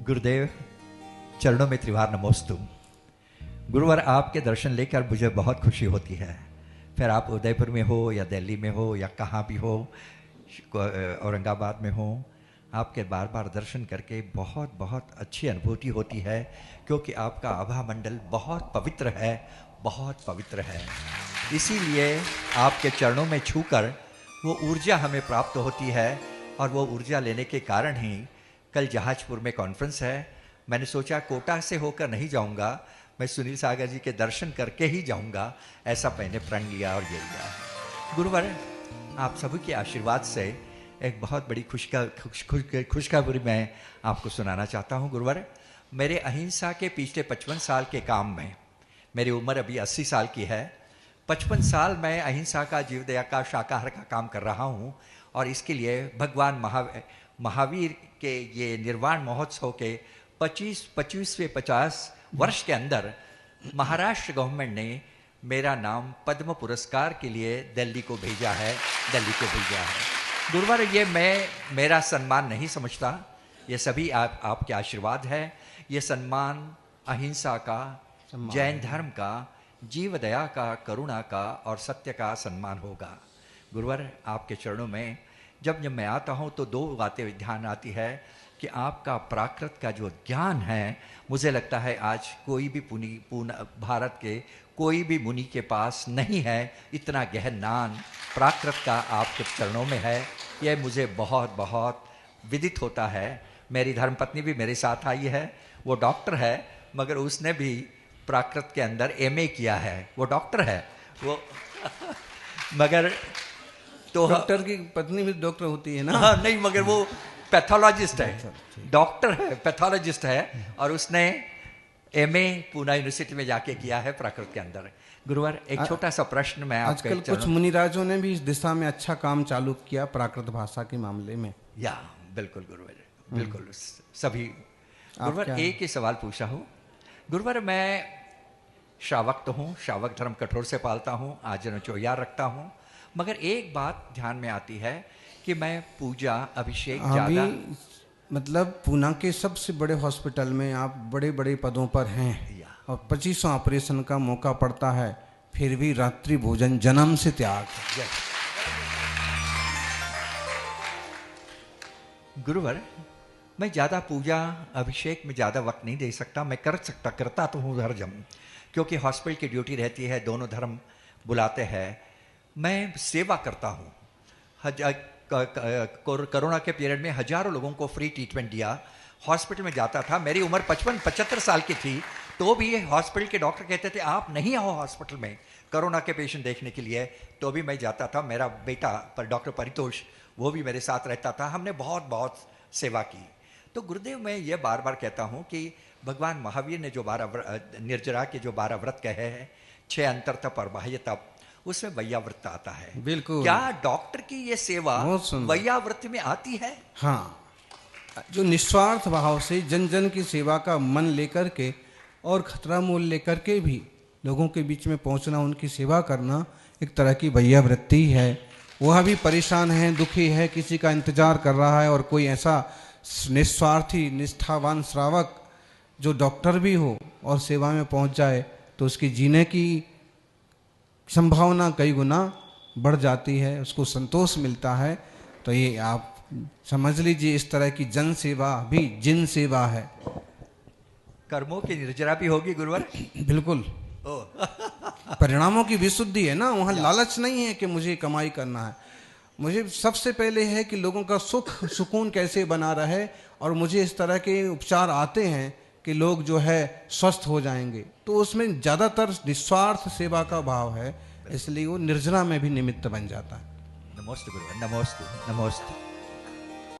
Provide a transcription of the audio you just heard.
गुरुदेव चरणों में त्रिवार नमोस्तु। गुरुवर आपके दर्शन लेकर मुझे बहुत खुशी होती है। फिर आप उदयपुर में हो या दिल्ली में हो या कहाँ भी हो, औरंगाबाद में हो, आपके बार बार दर्शन करके बहुत बहुत अच्छी अनुभूति होती है, क्योंकि आपका आभा मंडल बहुत पवित्र है, बहुत पवित्र है। इसीलिए आपके चरणों में छूकर वो ऊर्जा हमें प्राप्त होती है, और वो ऊर्जा लेने के कारण ही कल जहाजपुर में कॉन्फ्रेंस है। मैंने सोचा कोटा से होकर नहीं जाऊंगा, मैं सुनील सागर जी के दर्शन करके ही जाऊंगा, ऐसा मैंने प्रण लिया और ये लिया। गुरुवर आप सभी के आशीर्वाद से एक बहुत बड़ी खुशखबरी मैं आपको सुनाना चाहता हूँ। गुरुवर, मेरे अहिंसा के पिछले 55 साल के काम में, मेरी उम्र अभी 80 साल की है, 55 साल मैं अहिंसा का, जीवदया का, शाकाहार का काम कर रहा हूँ। और इसके लिए भगवान महावीर के ये निर्वाण महोत्सव के 50 वर्ष के अंदर महाराष्ट्र गवर्नमेंट ने मेरा नाम पद्म पुरस्कार के लिए दिल्ली को भेजा है। गुरुवर, ये मैं मेरा सम्मान नहीं समझता, ये सभी आपके आशीर्वाद है। ये सम्मान अहिंसा का, जैन धर्म का, जीव दया का, करुणा का और सत्य का सम्मान होगा। गुरुवर, आपके चरणों में जब मैं आता हूँ तो दो बातें ध्यान आती है कि आपका प्राकृत का जो ज्ञान है, मुझे लगता है आज कोई भी भारत के कोई भी मुनि के पास नहीं है। इतना गहन ज्ञान प्राकृत का आपके चरणों में है, यह मुझे बहुत बहुत विदित होता है। मेरी धर्मपत्नी भी मेरे साथ आई है, वो डॉक्टर है, मगर उसने भी प्राकृत के अंदर एमए किया है। वो डॉक्टर है वो मगर तो डॉक्टर की पत्नी भी डॉक्टर होती है ना? हाँ, नहीं, मगर वो पैथोलॉजिस्ट है, डॉक्टर है, पैथोलॉजिस्ट है, और उसने एमए पूना यूनिवर्सिटी में जाके किया है प्राकृत के अंदर। गुरुवर, एक छोटा सा प्रश्न मैं आपके आजकल कुछ मुनिराजों ने भी इस दिशा में अच्छा काम चालू किया प्राकृत भाषा के मामले में। या बिल्कुल गुरुवर, बिल्कुल सभी। गुरुवर, एक ही सवाल पूछा हूँ। गुरुवर, मैं श्रावक तो हूँ, श्रावक धर्म कठोर से पालता हूँ, आजीवन चौयार रखता हूँ, मगर एक बात ध्यान में आती है कि मैं पूजा अभिषेक ज्यादा, मतलब पूना के सबसे बड़े हॉस्पिटल में आप बड़े बड़े पदों पर हैं और 25 ऑपरेशन का मौका पड़ता है, फिर भी रात्रि भोजन जन्म से त्याग। गुरुवर, मैं ज्यादा पूजा अभिषेक में ज्यादा वक्त नहीं दे सकता। मैं करता तो हूँ हर जम, क्योंकि हॉस्पिटल की ड्यूटी रहती है, दोनों धर्म बुलाते हैं। मैं सेवा करता हूँ। कोरोना के पीरियड में हजारों लोगों को फ्री ट्रीटमेंट दिया। हॉस्पिटल में जाता था, मेरी उम्र 55-75 साल की थी, तो भी हॉस्पिटल के डॉक्टर कहते थे आप नहीं आओ हॉस्पिटल में कोरोना के पेशेंट देखने के लिए, तो भी मैं जाता था। मेरा बेटा डॉक्टर परितोष, वो भी मेरे साथ रहता था। हमने बहुत बहुत सेवा की। तो गुरुदेव, मैं ये बार बार कहता हूँ कि भगवान महावीर ने जो 12 निर्जरा के जो 12 व्रत कहे हैं, 6 अंतर तप और बाह्य तप, उसमें वैयाव्रत आता है। बिल्कुल। क्या डॉक्टर की ये सेवा वैयाव्रत में आती है? हाँ, जो निस्वार्थ भाव से जन जन की सेवा का मन लेकर के और खतरा मोल लेकर के भी लोगों के बीच में पहुंचना, उनकी सेवा करना एक तरह की वैयावृत्ति है। वह भी परेशान है, दुखी है, किसी का इंतजार कर रहा है, और कोई ऐसा निस्वार्थी निष्ठावान श्रावक जो डॉक्टर भी हो और सेवा में पहुंच जाए, तो उसकी जीने की संभावना कई गुना बढ़ जाती है, उसको संतोष मिलता है। तो ये आप समझ लीजिए, इस तरह की जन सेवा भी जिन सेवा है। कर्मों की निर्जरा भी होगी गुरुवर? बिल्कुल। परिणामों की विशुद्धि है ना, वहाँ लालच नहीं है कि मुझे कमाई करना है। मुझे सबसे पहले है कि लोगों का सुख सुकून कैसे बना रहे, और मुझे इस तरह के उपचार आते हैं कि लोग जो है स्वस्थ हो जाएंगे, तो उसमें ज़्यादातर निस्वार्थ सेवा का भाव है, इसलिए वो निर्जरा में भी निमित्त बन जाता है। नमोस्तु गुरुवर, नमोस्तु, नमोस्तु।